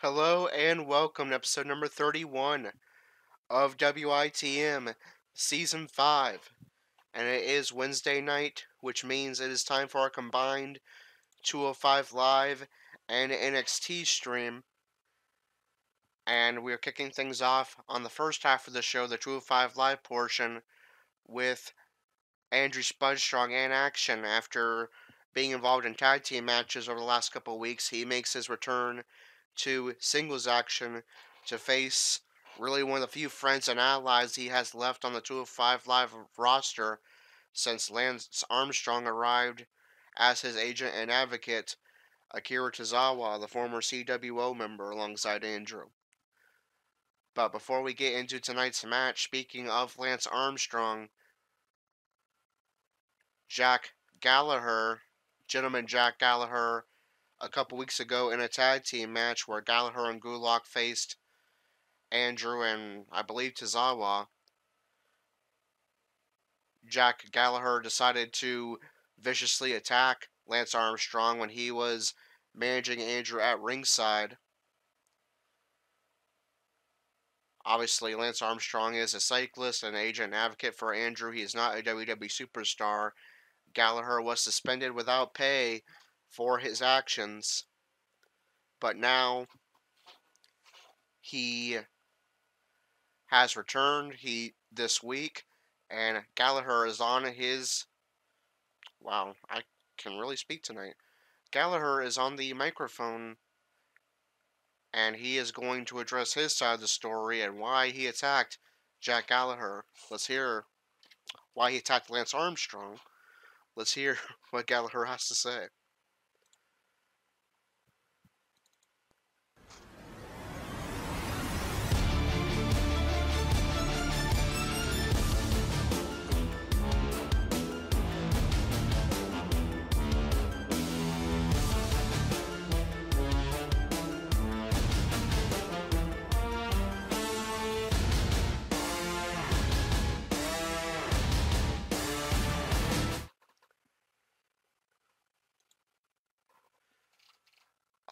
Hello and welcome to episode number 31 of WITM Season 5. And it is Wednesday night, which means it is time for our combined 205 Live and NXT stream. And we are kicking things off on the first half of the show, the 205 Live portion, with Andrew Spudstrong in action after being involved in tag team matches over the last couple of weeks. He makes his return to singles action to face really one of the few friends and allies he has left on the 205 Live roster since Lance Armstrong arrived as his agent and advocate, Akira Tozawa, the former CWO member, alongside Andrew. But before we get into tonight's match, speaking of Lance Armstrong, Jack Gallagher, Gentleman Jack Gallagher, a couple weeks ago in a tag team match where Gallagher and Gulak faced Andrew and I believe Tozawa. Jack Gallagher decided to viciously attack Lance Armstrong when he was managing Andrew at ringside. Obviously, Lance Armstrong is a cyclist and agent and advocate for Andrew. He is not a WWE superstar. Gallagher was suspended without pay for his actions. But now he has returned this week, and Gallagher is on his... Wow, I can really speak tonight. Gallagher is on the microphone, and he is going to address his side of the story and why he attacked Jack Gallagher. Let's hear why he attacked Lance Armstrong. Let's hear what Gallagher has to say.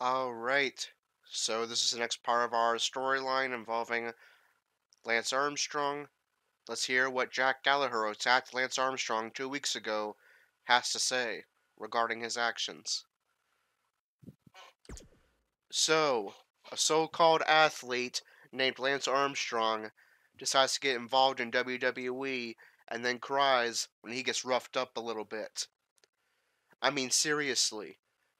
Alright, so this is the next part of our storyline involving Lance Armstrong. Let's hear what Jack Gallagher, who attacked Lance Armstrong 2 weeks ago, has to say regarding his actions. So, a so-called athlete named Lance Armstrong decides to get involved in WWE and then cries when he gets roughed up a little bit. I mean, seriously,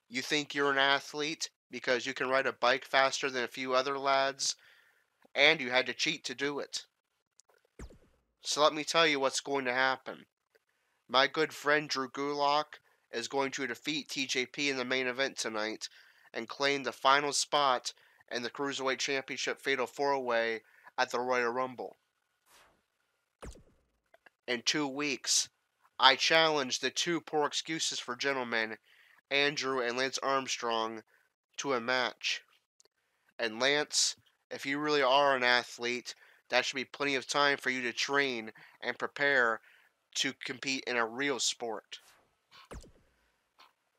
you think you're an athlete because you can ride a bike faster than a few other lads, and you had to cheat to do it. So let me tell you what's going to happen. My good friend Drew Gulak is going to defeat TJP in the main event tonight and claim the final spot in the Cruiserweight Championship Fatal 4-Way at the Royal Rumble. In 2 weeks, I challenge the two poor excuses for gentlemen, Andrew and Lance Armstrong, to a match. And Lance, if you really are an athlete, that should be plenty of time for you to train and prepare to compete in a real sport.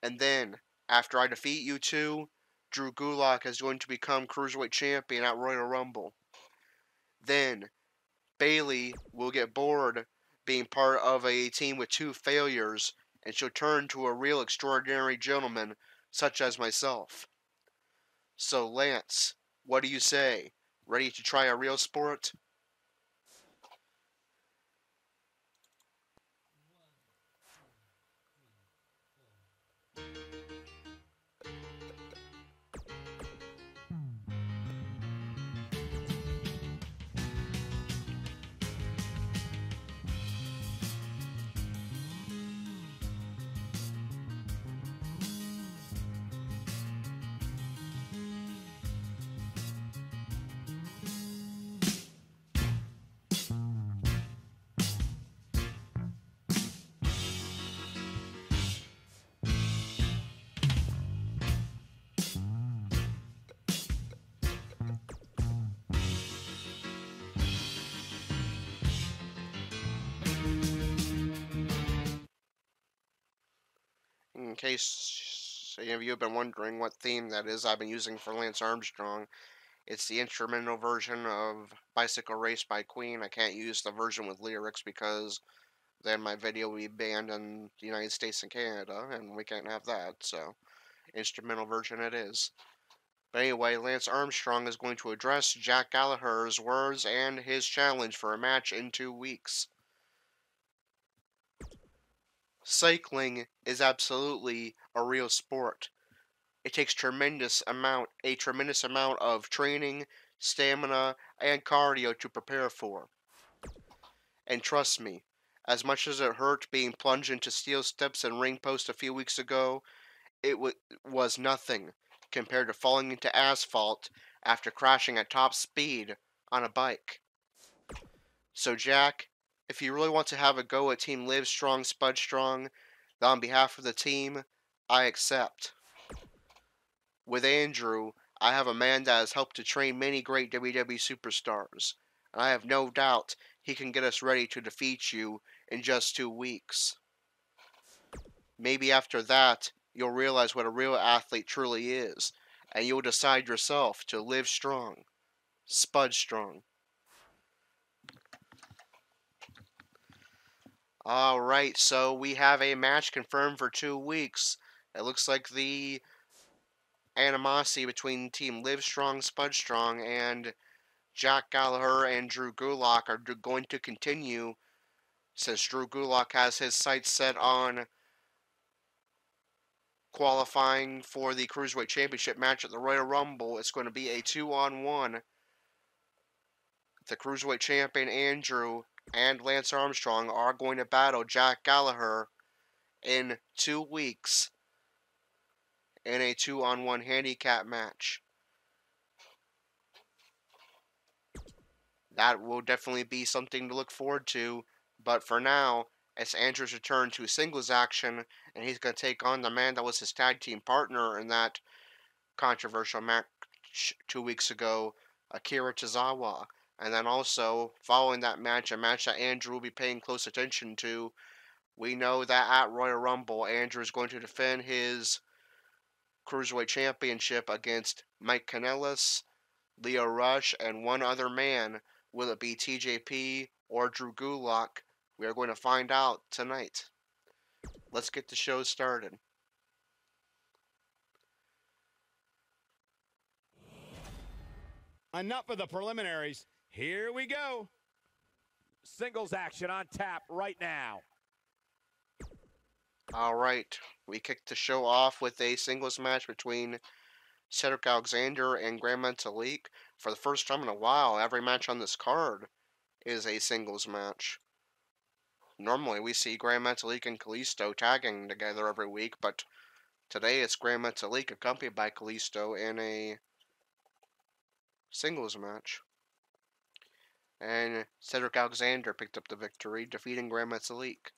And then, after I defeat you two, Drew Gulak is going to become Cruiserweight Champion at Royal Rumble. Then, Bayley will get bored being part of a team with 2 failures, and she'll turn to a real extraordinary gentleman, such as myself. So, Lance, what do you say? Ready to try a real sport? In case Any of you have been wondering what theme that is I've been using for Lance Armstrong. It's the instrumental version of Bicycle Race by Queen. I can't use the version with lyrics because then my video will be banned in the United States and Canada, and we can't have that, so instrumental version it is. But anyway, Lance Armstrong is going to address Jack Gallagher's words and his challenge for a match in 2 weeks. Cycling is absolutely a real sport. It takes a tremendous amount of training, stamina, and cardio to prepare for. And trust me, as much as it hurt being plunged into steel steps and ring posts a few weeks ago, it was nothing compared to falling into asphalt after crashing at top speed on a bike. So Jack, if you really want to have a go at Team Live Strong, Spud Strong, then on behalf of the team, I accept. With Andrew, I have a man that has helped to train many great WWE superstars, and I have no doubt he can get us ready to defeat you in just 2 weeks. Maybe after that, you'll realize what a real athlete truly is, and you'll decide yourself to live strong, spud strong. Alright, so we have a match confirmed for 2 weeks. It looks like the animosity between Team Live Strong, Spud Strong, and Jack Gallagher and Drew Gulak are going to continue, since Drew Gulak has his sights set on qualifying for the Cruiserweight Championship match at the Royal Rumble. It's going to be a 2-on-1. The Cruiserweight Champion Andrew and Lance Armstrong are going to battle Jack Gallagher in 2 weeks in a 2-on-1 handicap match. That will definitely be something to look forward to, but for now, it's Andrew's return to singles action, and he's going to take on the man that was his tag team partner in that controversial match 2 weeks ago, Akira Tozawa. And then also, following that match, a match that Andrew will be paying close attention to, we know that at Royal Rumble, Andrew is going to defend his Cruiserweight Championship against Mike Kanellis, Leo Roush, and one other man. Will it be TJP or Drew Gulak? We are going to find out tonight. Let's get the show started. Enough of the preliminaries. Here we go. Singles action on tap right now. Alright, we kicked the show off with a singles match between Cedric Alexander and Grand Metalik. For the first time in a while, every match on this card is a singles match. Normally we see Grand Metalik and Kalisto tagging together every week, but today it's Grand Metalik accompanied by Kalisto in a singles match. And Cedric Alexander picked up the victory, defeating Grand Metalik.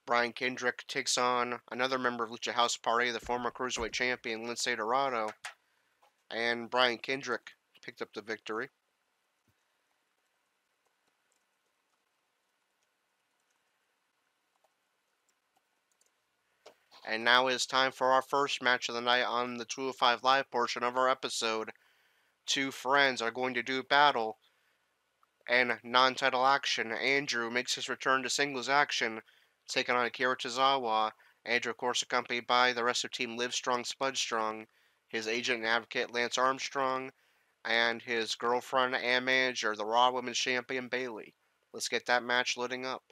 Brian Kendrick takes on another member of Lucha House Party, the former Cruiserweight Champion, Lince Dorado. And Brian Kendrick picked up the victory. And now it is time for our first match of the night on the 205 Live portion of our episode. Two friends are going to do battle and non-title action. Andrew makes his return to singles action, taking on Akira Tozawa. Andrew, of course, accompanied by the rest of Team Live Strong, Spud Strong, his agent and advocate Lance Armstrong, and his girlfriend and manager, the Raw Women's Champion Bayley. Let's get that match loading up.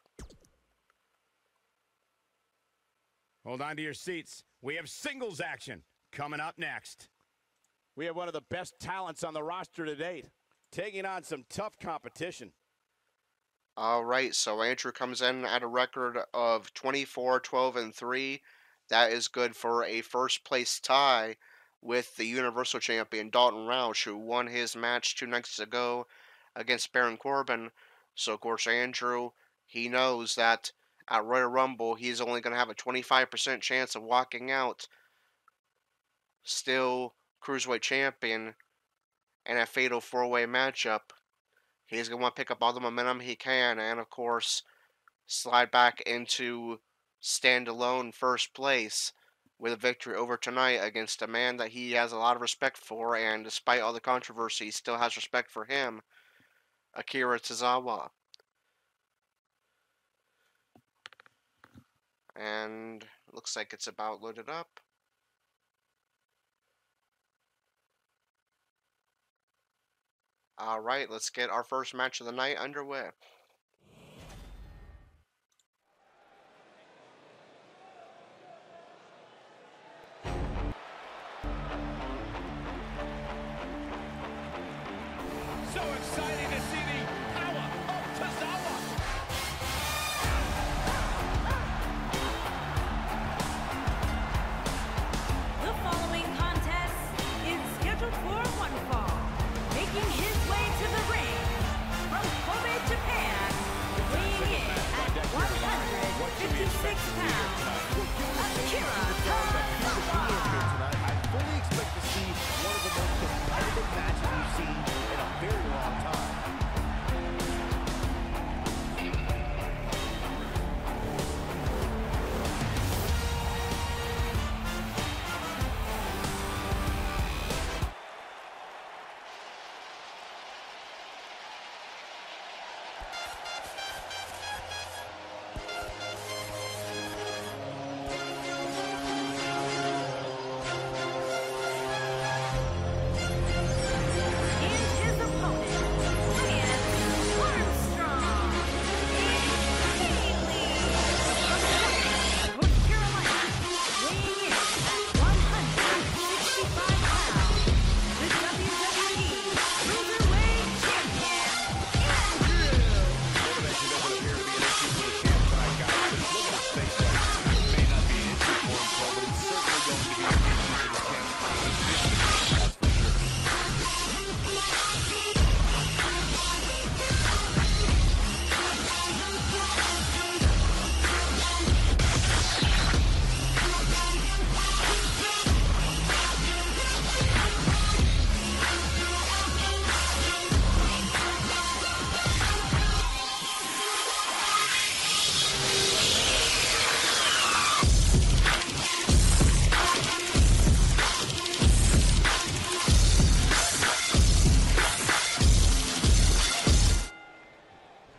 Hold on to your seats. We have singles action coming up next. We have one of the best talents on the roster to date, taking on some tough competition. Alright, so Andrew comes in at a record of 24-12-3. That is good for a first place tie with the Universal Champion Dalton Roush, who won his match 2 nights ago against Baron Corbin. So, of course, Andrew, he knows that at Royal Rumble, he's only going to have a 25% chance of walking out still Cruiserweight Champion in a fatal 4-way matchup. He's going to want to pick up all the momentum he can and, of course, slide back into standalone first place with a victory over tonight against a man that he has a lot of respect for, and despite all the controversy, he still has respect for him, Akira Tozawa. And looks like it's about loaded up. Alright, let's get our first match of the night underway. So exciting to see the power of Tozawa. The following contest is scheduled for one fall. Making his way to the ring from Kobe, Japan, weighing in at 156 pounds, Akira Tozawa. I fully expect to see one of the most competitive matches we've seen in a very long time.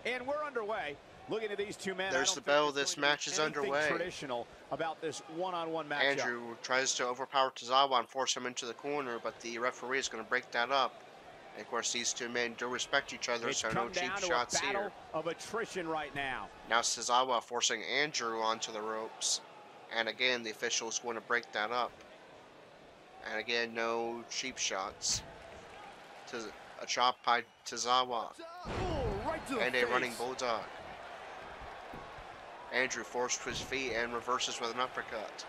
And we're underway. Looking at these two men, There's the bell. This match is underway. Traditional about this one-on-one matchup. Andrew tries to overpower Tozawa and force him into the corner, but the referee is going to break that up. And of course, these two men do respect each other, It's so come no cheap down to shots a battle here. of attrition right now. Now Tozawa forcing Andrew onto the ropes. And again, the official is going to break that up. And again, no cheap shots. A chop by Tozawa. Right to the And a face. running bulldog. Andrew forced to his feet and reverses with an uppercut.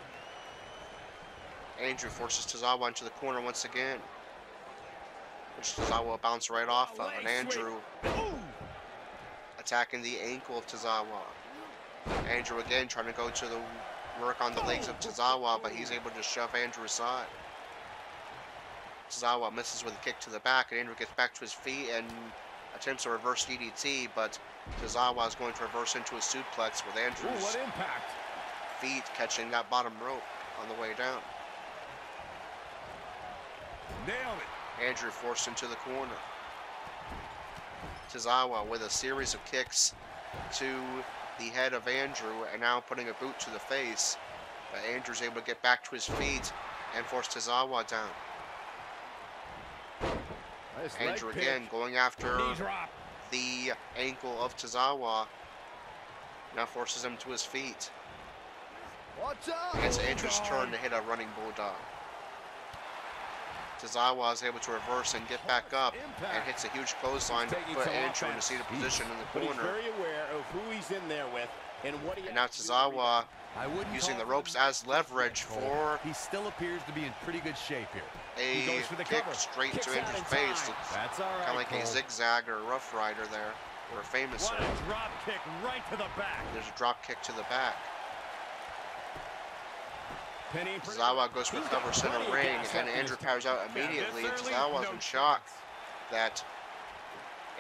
Andrew forces Tozawa into the corner once again, which Tozawa bounced right off of. And Andrew attacking the ankle of Tozawa. Andrew again trying to go to the work on the legs of Tozawa, but he's able to shove Andrew aside. Tozawa misses with a kick to the back, and Andrew gets back to his feet and attempts a reverse DDT, but Tozawa is going to reverse into a suplex with Andrew's What impact. feet catching that bottom rope on the way down. Nailed it. Andrew forced into the corner. Tozawa with a series of kicks to the head of Andrew, and now putting a boot to the face. But Andrew's able to get back to his feet and force Tozawa down. Nice Andrew leg again pick. going after Knee drop. the ankle of Tozawa. Now forces him to his feet. Watch out. It's Andrew's turn to hit a running bulldog. Tozawa is able to reverse and get back up and hits a huge clothesline to Taking put some Andrew in a offense. seated position in But the he's corner. very aware of who he's in there with and what he And now has to do to Tozawa I wouldn't using call the it ropes a as leverage for He still appears to be in pretty good shape here. a goes for the kick cover. straight Kicks to out Andrew's in face. time. Looks That's all right, kind of like a Cole. zigzag or a rough rider there, or a famous. What a drop kick right to the back. There's a drop kick to the back. Penny Tozawa goes for cover center ring, and Andrew powers out immediately. Tozawa's in shock that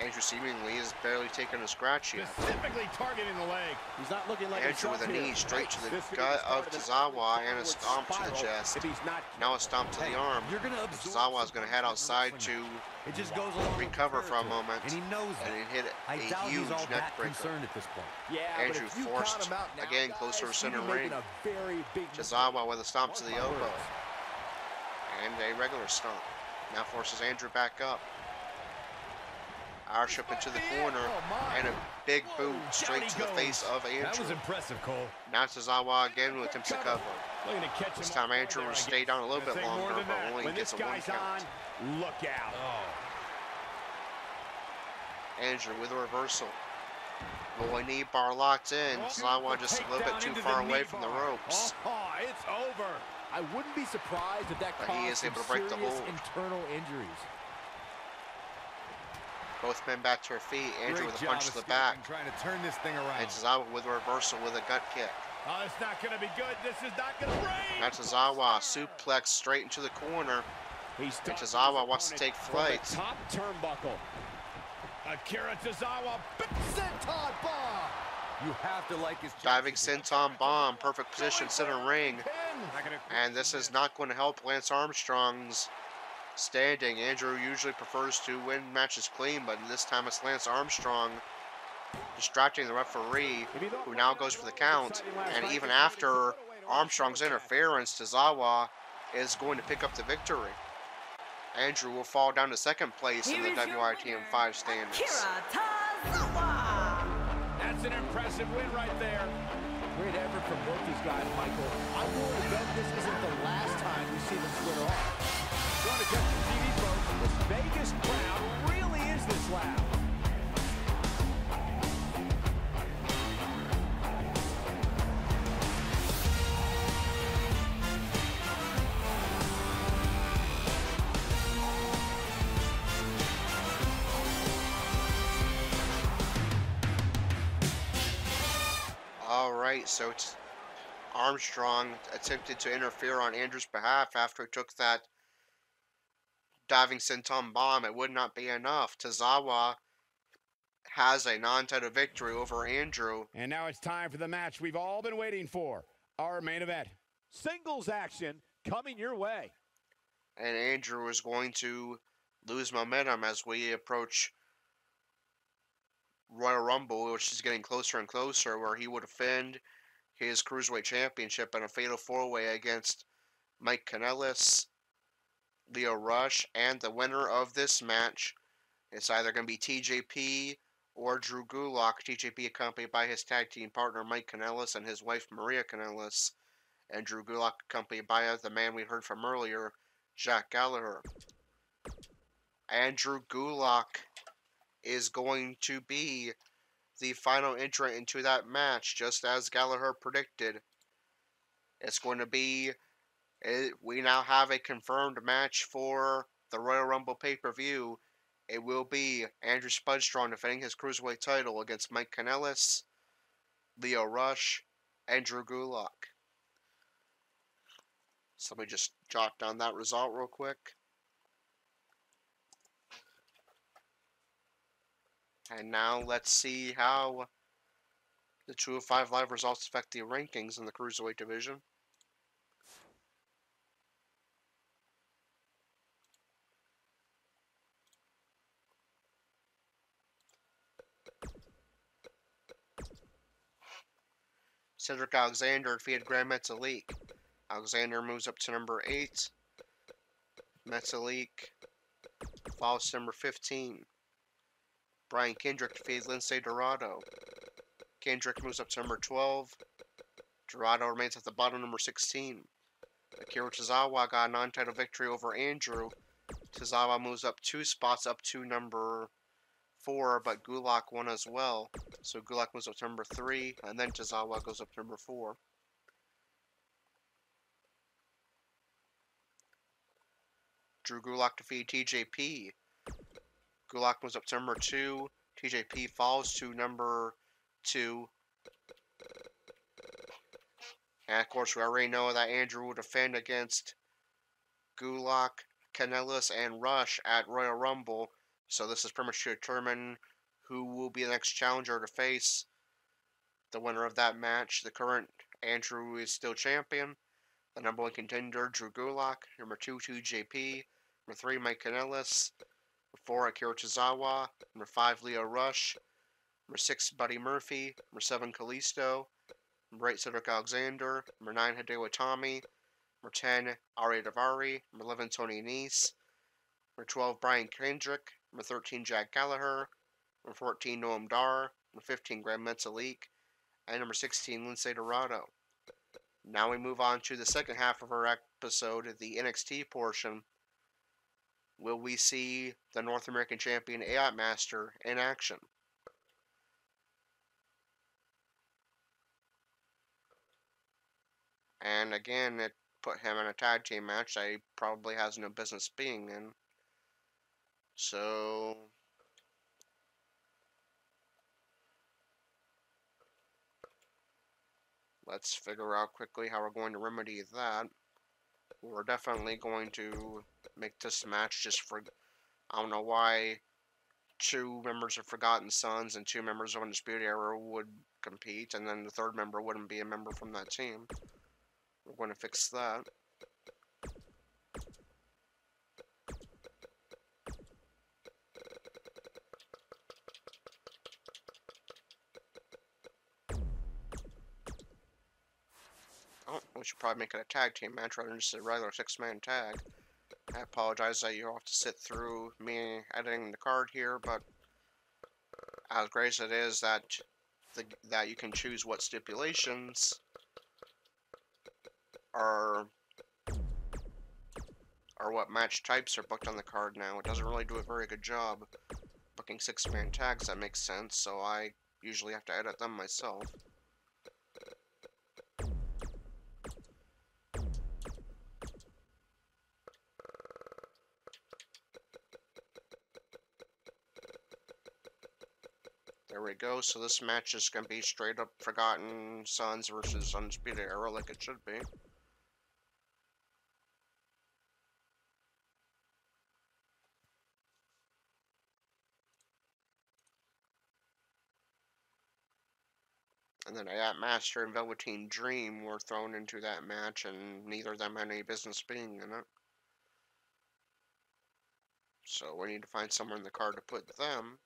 Andrew seemingly is barely taking a scratch yet. Specifically targeting the leg. He's not looking like Andrew with a himself knee here. straight to the This could be gut start of an Tozawa and a upward stomp to the spiral chest. if he's not Now a stomp to the arm. You're gonna absorb Tozawa is going to head outside to It just goes along with recover the for a territory, moment. and he knows And it. he hit I a doubt huge he's all neck that breaker. concerned at this point. Yeah, Andrew but if you forced, count him out now, again, guys, closer to you'd center be making ring. a very big Tozawa with a stomp to the Mark my elbow. words. And a regular stomp. Now forces Andrew back up. Irish up into the corner. And a big boot straight to the face of Andrew. That was impressive, Cole. Now Tozawa again with attempts to cover. Looking to catch This him time off Andrew guard will there, stay I down a little guess. bit Say more longer, than but that. only When gets this a 1 guy's count. on, look out. Andrew with a reversal. Rolling knee bar locked in. Tozawa just a little bit too far away from the ropes. Oh, it's over. I wouldn't be surprised if that But he caused is some able to break the serious hold. internal injuries. Both men back to their feet. Andrew Great with a job punch to the escaping, back. trying to turn this thing around. And Tozawa with a reversal with a gut kick. Oh, it's not going to be good. This is not going to break. Now Tozawa suplex straight into the corner. He's And stopped Tozawa his wants to take opponent from flight. the top turnbuckle. Akira Tozawa. Senton bomb! You have to like his Diving senton bomb. Perfect position center ring. And this is not going to help Lance Armstrong's standing. Andrew usually prefers to win matches clean, but this time it's Lance Armstrong distracting the referee, who now goes for the count. And even after Armstrong's interference, Tozawa is going to pick up the victory. Andrew will fall down to second place in the WITM 5 standings. Akira Tozawa. That's an impressive win right there. Great effort from both these guys, Michael. I'm willing to bet this isn't the last time we see them square off. Trying to catch the TV, folks. This Vegas crowd really is this loud. Alright, so Armstrong attempted to interfere on Andrew's behalf after he took that diving senton bomb. It would not be enough. Tozawa has a non-title victory over Andrew. And now it's time for the match we've all been waiting for. Our main event. Singles action coming your way. And Andrew is going to lose momentum as we approach Royal Rumble, which is getting closer and closer, where he would defend his Cruiserweight Championship in a fatal 4-way against Mike Kanellis, Lio Rush, and the winner of this match, it's either going to be TJP or Drew Gulak. TJP accompanied by his tag team partner Mike Kanellis and his wife Maria Kanellis, and Drew Gulak accompanied by the man we heard from earlier, Jack Gallagher. And Drew Gulak is going to be the final entrant into that match, just as Gallagher predicted. It's going to be, we now have a confirmed match for the Royal Rumble pay-per-view. It will be Andrew Spudstrong defending his Cruiserweight title against Mike Kanellis, Lio Rush, and Drew Gulak. So let me just jot down that result real quick. And now let's see how the 205 Live results affect the rankings in the Cruiserweight division. Cedric Alexander defeated Grand Metalik. Alexander moves up to number 8. Metalik falls to number 15. Brian Kendrick defeated Lince Dorado. Kendrick moves up to number 12. Dorado remains at the bottom, number 16. Akira Tozawa got a non-title victory over Andrew. Tozawa moves up 2 spots up to number 4, but Gulak won as well. So Gulak moves up to number 3, and then Tozawa goes up to number 4. Drew Gulak defeated TJP. Gulak moves up to number 2. TJP falls to number 2. And of course, we already know that Andrew will defend against Gulak, Kanellis, and Rush at Royal Rumble. So this is pretty much to determine who will be the next challenger to face the winner of that match. The current Andrew is still champion. The number 1 contender, Drew Gulak. Number 2, JP. Number 3, Mike Kanellis. Number 4, Akira Tozawa. Number 5, Leo Rush. Number 6, Buddy Murphy. Number 7, Kalisto. Number 8, Cedric Alexander. Number 9, Hideo Itami. Number 10, Ari Daivari. Number 11, Tony Nese. Number 12, Brian Kendrick. Number 13, Jack Gallagher. Number 14, Noam Dar. Number 15, Grand Metalik. And number 16, Lince Dorado. Now we move on to the second half of our episode, the NXT portion. Will we see the North American Champion Aiot Master in action? And again, it put him in a tag team match that he probably has no business being in. So let's figure out quickly how we're going to remedy that. We're definitely going to make this match just for... I don't know why 2 members of Forgotten Sons and 2 members of Undisputed Era would compete, and then the 3rd member wouldn't be a member from that team. We're going to fix that. Oh, we should probably make it a tag team match rather than just a regular 6-man tag. I apologize that you have to sit through me editing the card here, but as great as it is that you can choose what stipulations are what match types are booked on the card now, it doesn't really do a very good job booking 6-man tags. That makes sense, so I usually have to edit them myself. There we go, so this match is going to be straight up Forgotten Sons versus Undisputed Era like it should be. And then Aiot Master and Velveteen Dream were thrown into that match, and neither of them had any business being in it. So we need to find somewhere in the card to put them.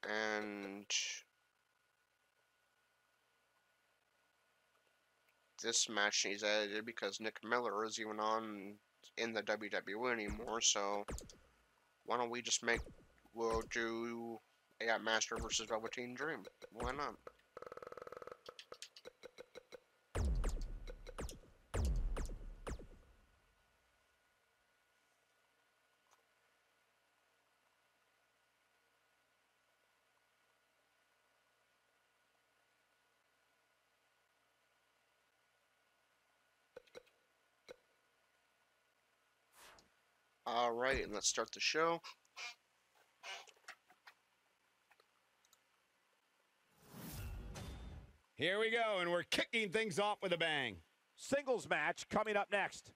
And this match needs edited because Nick Miller isn't even on in the WWE anymore, so why don't we just we'll do Aiot Master versus Velveteen Dream. Why not? Alright, and let's start the show. Here we go, and we're kicking things off with a bang. Singles match coming up next.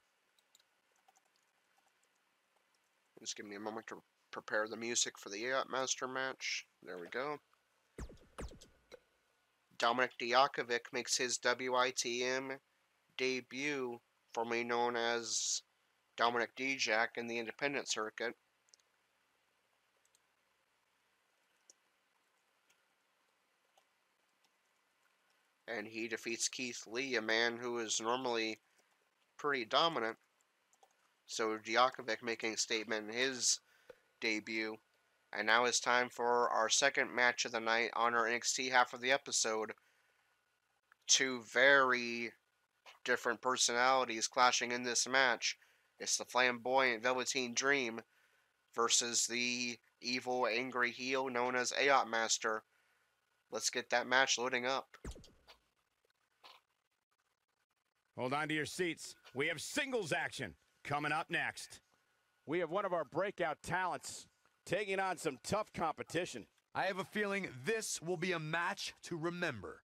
Just give me a moment to prepare the music for the Aiot Master match. There we go. Dominik Dijakovic makes his WITM debut, formerly known as Dominik Dijak, in the independent circuit. And he defeats Keith Lee, a man who is normally pretty dominant. So Dijakovic making a statement in his debut. And now it's time for our second match of the night on our NXT half of the episode. 2 very different personalities clashing in this match. It's the flamboyant Velveteen Dream versus the evil, angry heel known as Aiot Master. Let's get that match loading up. Hold on to your seats. We have singles action coming up next. We have one of our breakout talents taking on some tough competition. I have a feeling this will be a match to remember.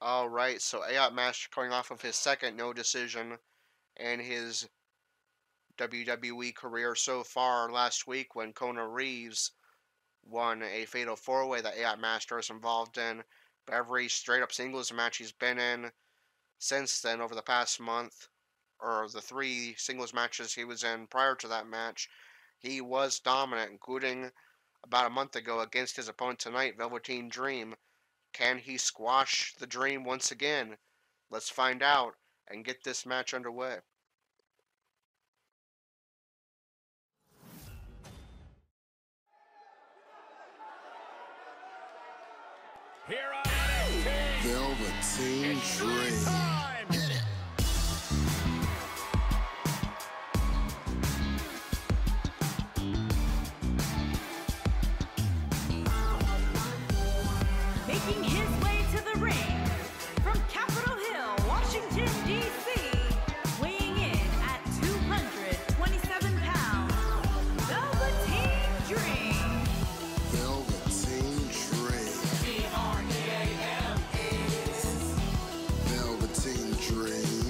Alright, so Aiot Master coming off of his second no decision in his WWE career so far last week when Kona Reeves won a Fatal 4-Way that Aiot Master is involved in. But every straight-up singles match he's been in since then over the past month, or the 3 singles matches he was in prior to that match, he was dominant, including about a month ago against his opponent tonight, Velveteen Dream. Can he squash the Dream once again? Let's find out and get this match underway. Here on NXT, Velveteen Dream. time. Hit it. Making his way to the ring from Capitol Hill, Washington, D.C., weighing in at 227 pounds, Velveteen Dream. Velveteen Dream. Velveteen Dream.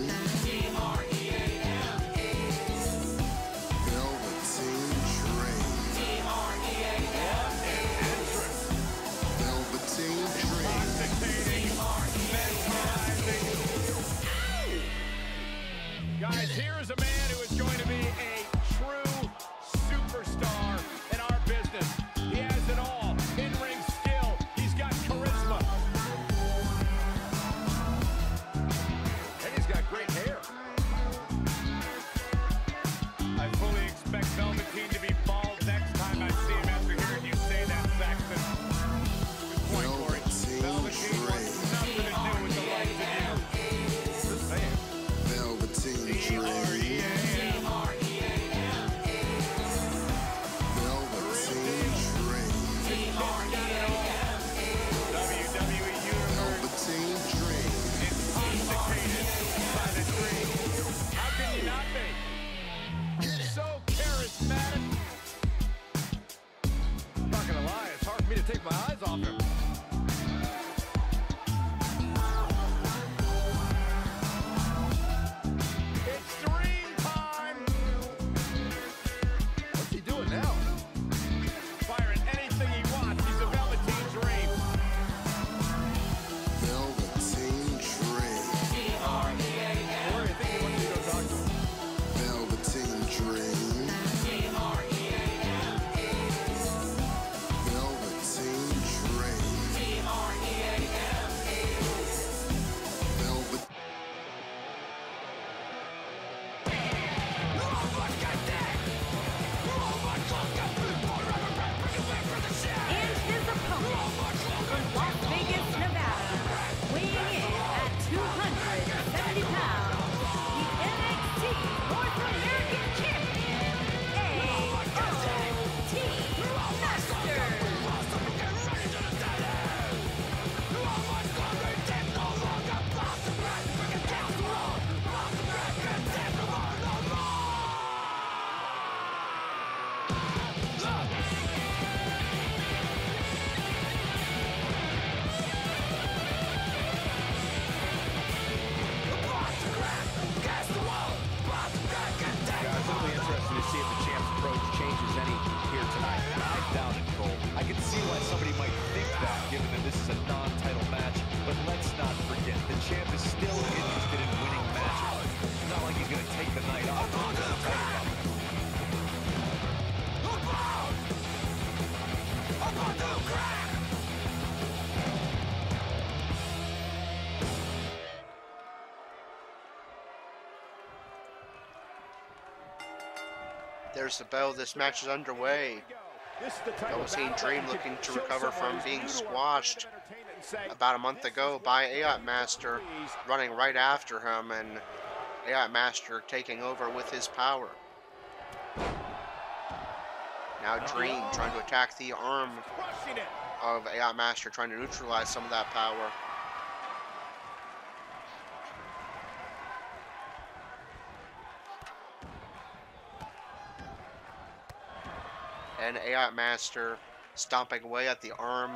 Velveteen Dream. Velveteen Dream. Guys, here is a man who is going to be a true superstar in our business. He has it all. In-ring skill. He's got charisma. And he's got great hair. I fully expect Velveteen to be bald next time I see him after hearing you say that, Saxton. Good point, Corey. Velveteen wants nothing to do with the likes of you. Just saying. Velveteen Dream. Velveteen Dream. WWE Universe Velveteen Dream. intoxicated by the dream. How can you not be? So charismatic. I'm not gonna lie, it's hard for me to take my eyes off him. It's dream time. What's he doing now? Firing anything he wants. He's a Velveteen Dream. Velveteen Dream. Corey, I think he wants you to go talk to him. Velveteen Dream. Velveteen Dream. Velvet. And his opponent from Las Vegas, Nevada, weighing in at 270 pounds, the NXT North American Champion, Aiot Master. Guys, it'll be interesting to see if the champ's approach changes any here tonight. I doubt it, Cole. I can see why somebody might think that, given that this is a non-title match. But let's not forget, the champ is still interested in winning matches. It's not like he's going to take the night off. There's the bell. This match is underway. This is the type of Velveteen battle Dream that looking to show recover someone from who's being new to our squashed brand of entertainment and say, about a month "This ago is by what Aiot we Master, please." running right after him, and Aiot Master taking over with his power. Now Dream trying to attack the arm Crushing it. of Aiot Master, trying to neutralize some of that power. And Aiot Master stomping away at the arm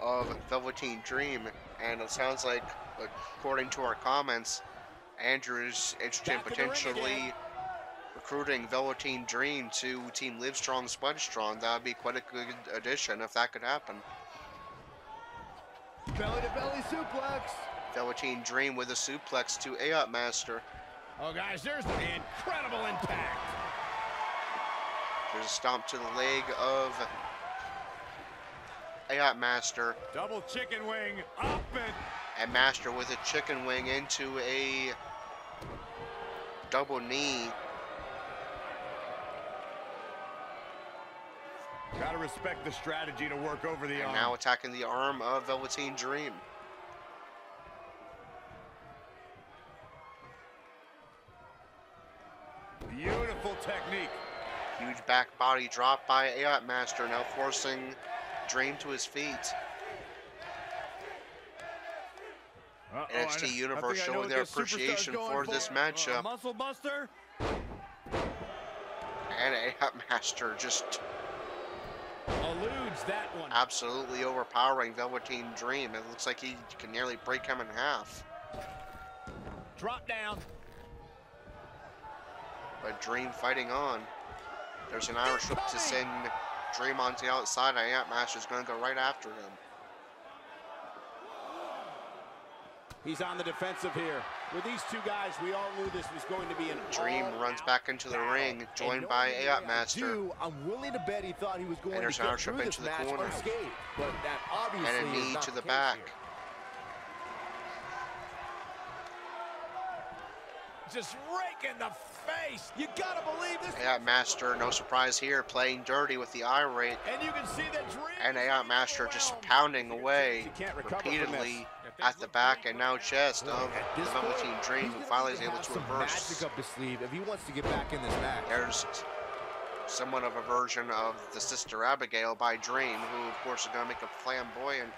of Velveteen Dream. And it sounds like, according to our comments, Andrew's interested in potentially recruiting Velveteen Dream to Team Livestrong Spud Strong. That would be quite a good addition if that could happen. Belly to belly suplex. Velveteen Dream with a suplex to Aiot Master. Oh, guys, there's an incredible impact. There's a stomp to the leg of Aiot Master. Double chicken wing up And Master with a chicken wing into a double knee. Gotta respect the strategy to work over the And arm. now attacking the arm of Velveteen Dream. Beautiful technique. Huge back body drop by Aiot Master, now forcing Dream to his feet. NXT Universe showing their appreciation for this matchup. Muscle buster. And Aiot Master just Eludes that one. absolutely overpowering Velveteen Dream. It looks like he can nearly break him in half. Drop down. But Dream fighting on. There's an Irish whip to send Dream onto the outside. Aiot Master's going to go right after him. He's on the defensive here. With these two guys, we all knew this was going to be an Dream runs back into the ring, joined by Aiot Master. I'm willing to bet he thought he was going And to there's get an Irish through whip this into the match corner. unscathed, but that obviously And a is knee not to the case back. here. just raking the face. You gotta believe this. Aiot Master, no surprise here, playing dirty with the irate. And you can see the Dream. And Aiot Master just pounding away repeatedly at the back and now chest of the Velveteen Dream, who finally is able to reverse. Magic up his sleeve if he wants to get back in this match. There's somewhat of a version of the Sister Abigail by Dream, who of course is going to make a flamboyant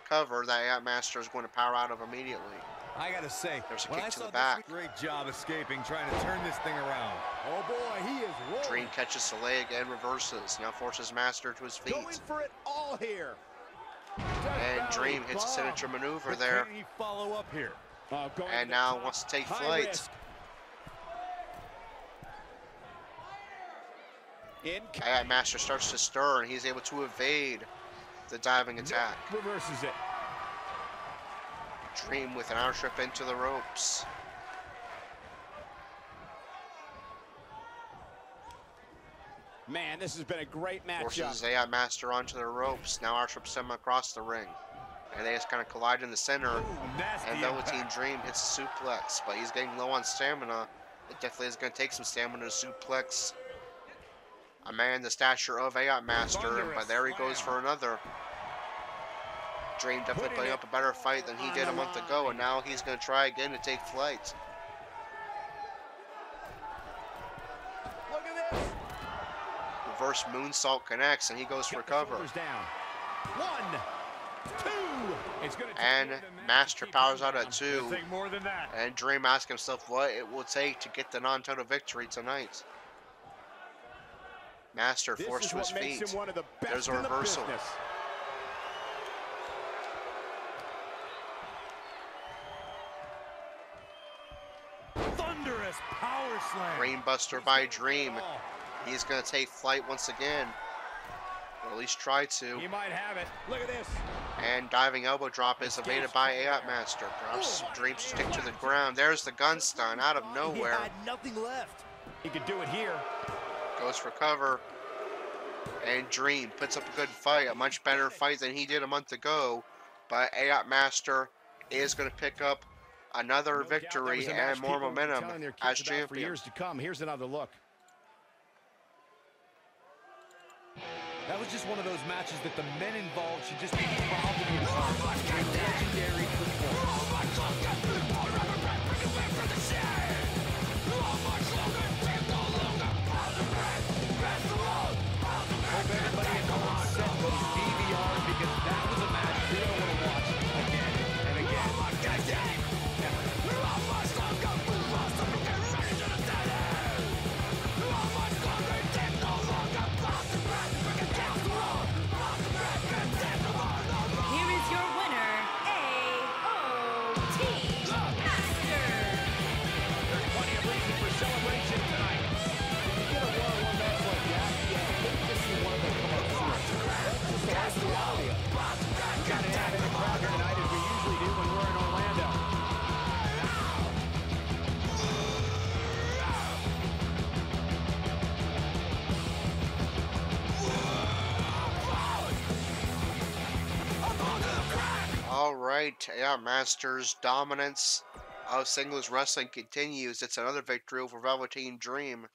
cover that Aiot Master is going to power out of immediately. I gotta say, There's a when kick I to saw the back. this, great job escaping, trying to turn this thing around. Oh boy, he is rolling. Dream catches the leg and reverses. Now forces Master to his feet. Going for it all here. And Dream hits a signature maneuver But there. can he follow up here? And now wants to take flight. Aiot Master starts to stir and he's able to evade the diving attack. Reverses it. Dream with an Irish whip into the ropes. Man, this has been a great matchup. Forces Aiot Master onto the ropes. Now Irish whips him across the ring. And they just kind of collide in the center. Nasty And Velveteen impact. Dream hits a suplex, but he's getting low on stamina. It definitely is going to take some stamina to suplex a man the stature of Aiot Master, but there he goes for another. Dream definitely putting up a better fight than he did a month ago, and now he's going to try again to take flight. Look at this. Reverse moonsault connects, and he goes for cover. Down. 1, 2. It's gonna take And more than that Master to keep powers him out down. at 2. Think more than that. And Dream asks himself what it will take to get the non-title victory tonight. Master This forced is to his what makes feet. him one of the best There's a in the reversal. business. Thunderous power slam. Brainbuster by Dream. Oh, He's going to take flight once again. Or at least try to. he might have it. Look at this. And diving elbow drop is evaded by Aiot Master. Drops Dream stick to the ground. There's the gun stun out of He nowhere. had nothing left. He could do it here. Goes for cover. And Dream puts up a good fight. A much better fight than he did a month ago. But Aiot Master is going to pick up another No doubt that victory was a and match more people will be momentum telling their kids as about for champion. years to come. Here's another look. That was just one of those matches that the men involved should just be proud to be a part of. A legendary performance. Hope everybody at home set those DVRs because that was a match you're going to want to watch again and again. Here is your winner, Alright, yeah, Masters' dominance of singles wrestling continues. It's another victory over Velveteen Dream.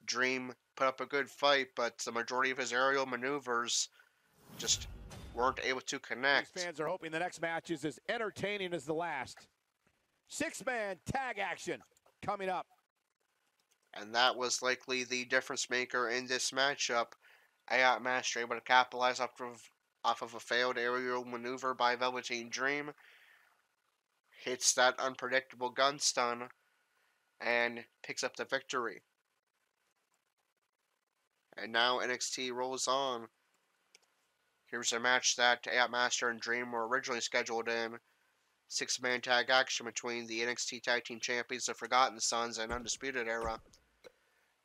Dream put up a good fight, but the majority of his aerial maneuvers just weren't able to connect. These fans are hoping the next match is as entertaining as the last. 6-man tag action coming up. And that was likely the difference maker in this matchup. Aiot Master able to capitalize off of a failed aerial maneuver by Velveteen Dream. Hits that unpredictable gun stun and picks up the victory. And now NXT rolls on. Here's a match that Aiot Master and Dream were originally scheduled in. 6-man tag action between the NXT Tag Team Champions, the Forgotten Sons, and Undisputed Era.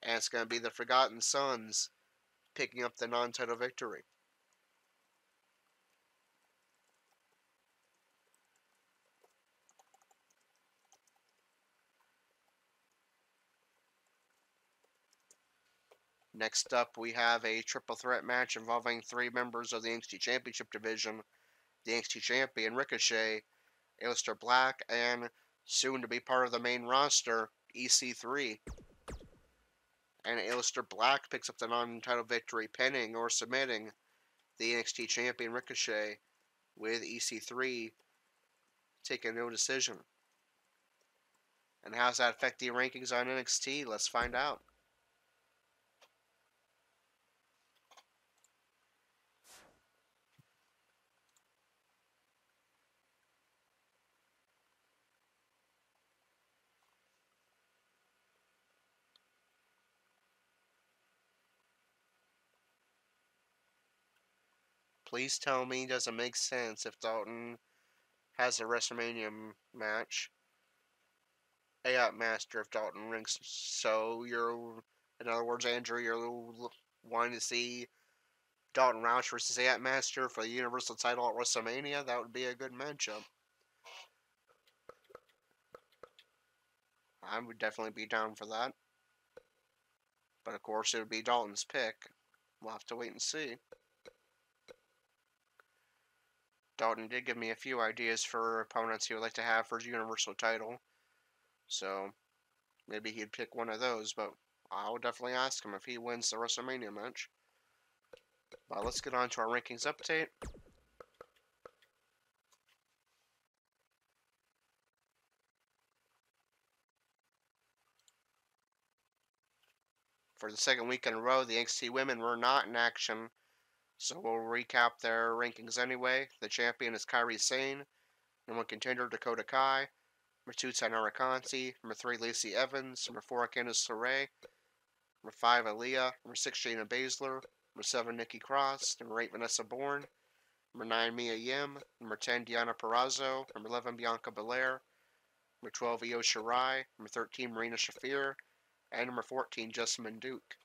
And it's going to be the Forgotten Sons picking up the non-title victory. Next up, we have a triple threat match involving 3 members of the NXT Championship Division. The NXT Champion, Ricochet, Aleister Black, and soon to be part of the main roster, EC3. And Aleister Black picks up the non-title victory, pinning or submitting the NXT Champion Ricochet, with EC3 taking no decision. And how does that affect the rankings on NXT? Let's find out. Please tell me, does it make sense if Dalton has a WrestleMania match? Aiot Master if Dalton rings. So you're, in other words, Andrew, you're wanting to see Dalton Roush versus Aiot Master for the Universal title at WrestleMania? That would be a good matchup. I would definitely be down for that. But of course, it would be Dalton's pick. We'll have to wait and see. Dalton did give me a few ideas for opponents he would like to have for his Universal title. So, maybe he'd pick one of those, but I'll definitely ask him if he wins the WrestleMania match. But let's get on to our rankings update. For the second week in a row, the NXT women were not in action. So we'll recap their rankings anyway. The champion is Kairi Sane. Number 1 contender, Dakota Kai. Number 2, Tainara Conti. Number 3, Lacey Evans. Number 4, Candice LeRae. Number 5, Aaliyah. Number 6, Shayna Baszler. Number 7, Nikki Cross. Number 8, Vanessa Bourne. Number 9, Mia Yim. Number 10, Deonna Purrazzo. Number 11, Bianca Belair. Number 12, Io Shirai. Number 13, Marina Shafir. And number 14, Jessamine Duke.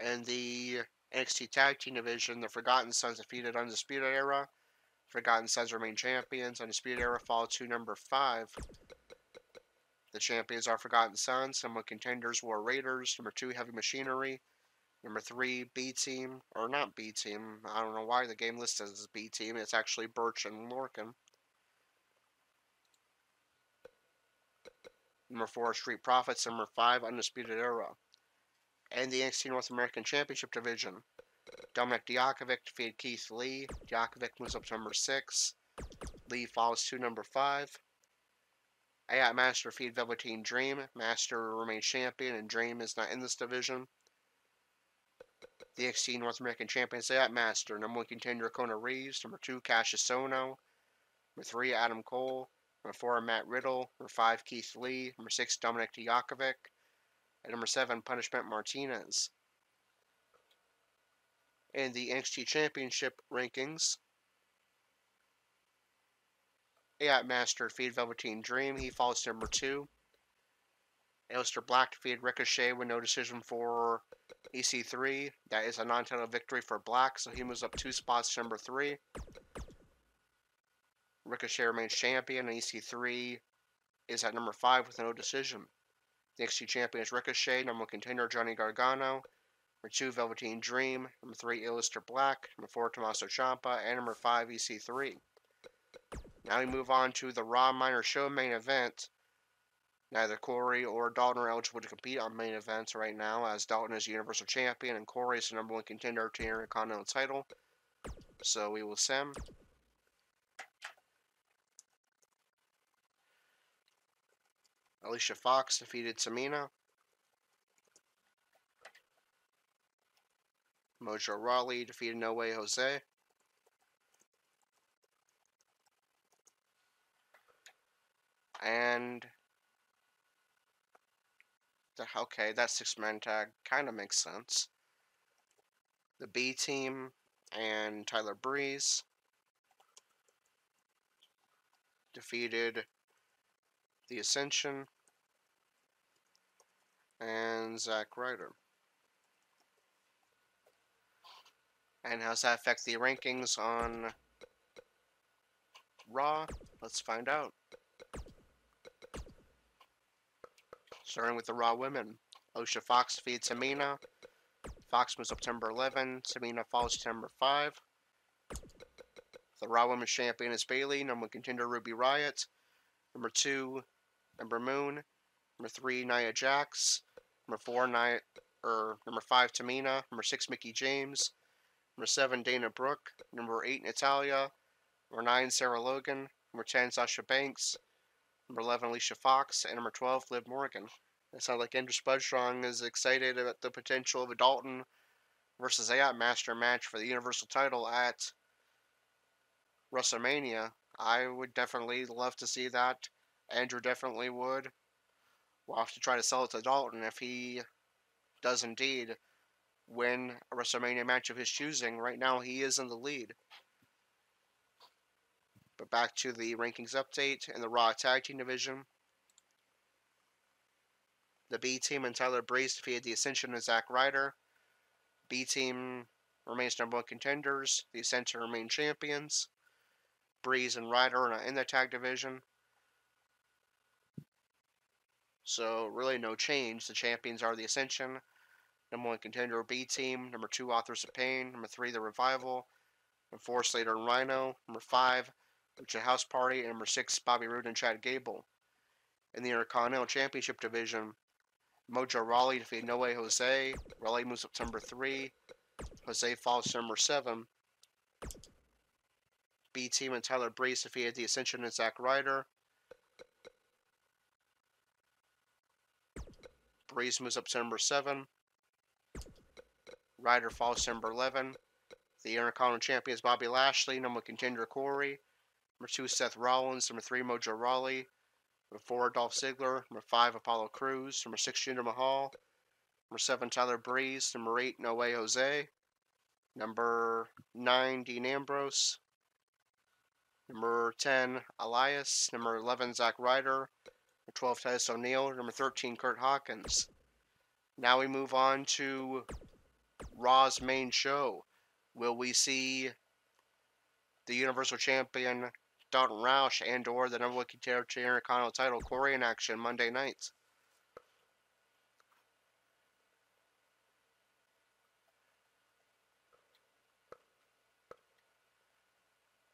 And the NXT Tag Team Division, the Forgotten Sons defeated Undisputed Era. Forgotten Sons remain champions. Undisputed Era fall to number 5. The champions are Forgotten Sons. Number 1 contenders were Raiders. Number 2, Heavy Machinery. Number 3, B Team. Or not B Team. I don't know why the game listed as B Team. It's actually Birch and Lorcan. Number 4, Street Profits. Number 5, Undisputed Era. And the NXT North American Championship Division. Dominik Dijakovic defeated Keith Lee. Dijakovic moves up to number 6. Lee falls to number 5. Aiot Master defeated Velveteen Dream. Master remains champion, and Dream is not in this division. The NXT North American Champion is Aiot Master. Number 1 contender, Kona Reeves. Number 2, Cassius Ohno. Number 3, Adam Cole. Number 4, Matt Riddle. Number 5, Keith Lee. Number 6, Dominik Dijakovic. And number 7, Punishment Martinez. In the NXT Championship rankings, Aiot Master defeated Velveteen Dream. He falls to number 2. Aleister Black defeated Ricochet with no decision for EC3. That is a non-title victory for Black, so he moves up 2 spots to number 3. Ricochet remains champion, and EC3 is at number 5 with no decision. The NXT champion is Ricochet. Number 1 contender, Johnny Gargano. Number 2, Velveteen Dream. Number 3, Aleister Black. Number 4, Tommaso Ciampa. And number 5, EC3. Now we move on to the Raw Minor Show main event. Neither Corey or Dalton are eligible to compete on main events right now, as Dalton is Universal Champion and Corey is the #1 contender to the Intercontinental title. So we will sim. Alicia Fox defeated Tamina. Mojo Rawley defeated No Way Jose. And okay, that 6-man tag kind of makes sense. The B Team and Tyler Breeze defeated the Ascension and Zack Ryder. And how does that affect the rankings on Raw? Let's find out. Starting with the Raw women. Alicia Fox defeated Tamina. Fox moves up to number 11. Tamina falls to number 5. The Raw Women's Champion is Bayley. #1 contender Ruby Riott. Number 2, Ember Moon. Number 3, Nia Jax. Number 4, number 5, Tamina. Number 6, Mickie James. Number 7, Dana Brooke. Number 8, Natalya. Number 9, Sarah Logan. Number 10, Sasha Banks. Number 11, Alicia Fox. And number 12, Liv Morgan. It sounds like Andrew Spudstrong is excited about the potential of a Dalton versus Aiot Master match for the Universal title at WrestleMania. I would definitely love to see that. Andrew definitely would. We'll have to try to sell it to Dalton if he does indeed win a WrestleMania match of his choosing. Right now, he is in the lead. But back to the rankings update in the Raw Tag Team Division. The B Team and Tyler Breeze defeated the Ascension and Zack Ryder. B Team remains #1 contenders. The Ascension remain champions. Breeze and Ryder are not in the tag division. So really no change. The champions are the Ascension. #1 contender B Team. Number 2, Authors of Pain. Number 3, The Revival. Number 4, Slater and Rhino. Number 5, Lucha House Party. And number 6, Bobby Roode and Chad Gable. In the Intercontinental Championship division, Mojo Rawley defeated No Way Jose. Rawley moves up to number 3. Jose falls to number 7. B Team and Tyler Breeze defeated the Ascension and Zack Ryder. Breeze moves up to number 7. Ryder falls to number 11. The Intercontinental Champion is Bobby Lashley. #1 contender Corey. Number 2, Seth Rollins. Number 3, Mojo Rawley. Number 4, Dolph Ziggler. Number 5, Apollo Crews. Number 6, Jinder Mahal. Number 7, Tyler Breeze. Number 8, No Way Jose. Number 9, Dean Ambrose. Number 10, Elias. Number 11, Zack Ryder. Number 12, Titus O'Neil. Number 13, Kurt Hawkins. Now we move on to Raw's main show. Will we see the Universal Champion Dalton Roush and or the #1 contender to the Intercontinental title Corey in action Monday night?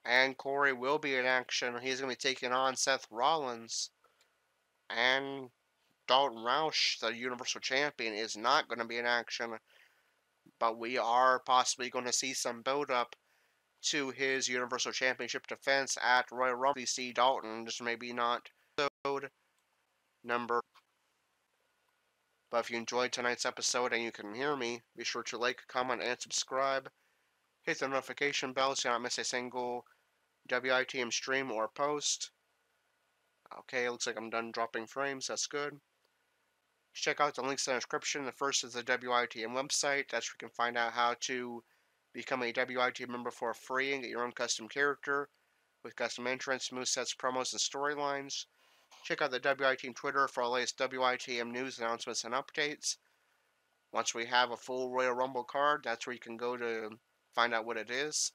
And Corey will be in action. He's going to be taking on Seth Rollins. And Dalton Roush, the Universal Champion, is not going to be in action. But we are possibly going to see some build-up to his Universal Championship defense at Royal Rumble. We see Dalton, just maybe not episode number. But if you enjoyed tonight's episode and you can hear me, be sure to like, comment, and subscribe. Hit the notification bell so you don't miss a single WITM stream or post. Okay, looks like I'm done dropping frames. That's good. Check out the links in the description. The first is the WITM website. That's where you can find out how to become a WITM member for free and get your own custom character with custom entrance, movesets, promos, and storylines. Check out the WITM Twitter for all the latest WITM news, announcements, and updates. Once we have a full Royal Rumble card, that's where you can go to find out what it is.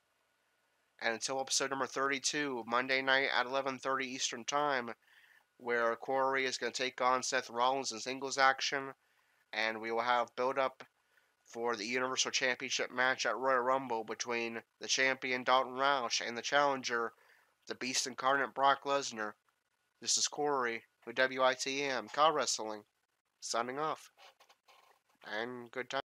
And until episode number 32, Monday night at 11:30 Eastern Time, where Corey is going to take on Seth Rollins in singles action, and we will have build up for the Universal Championship match at Royal Rumble between the champion Dalton Roush and the challenger, the Beast Incarnate Brock Lesnar. This is Corey with WITM Car Wrestling, signing off. And good time.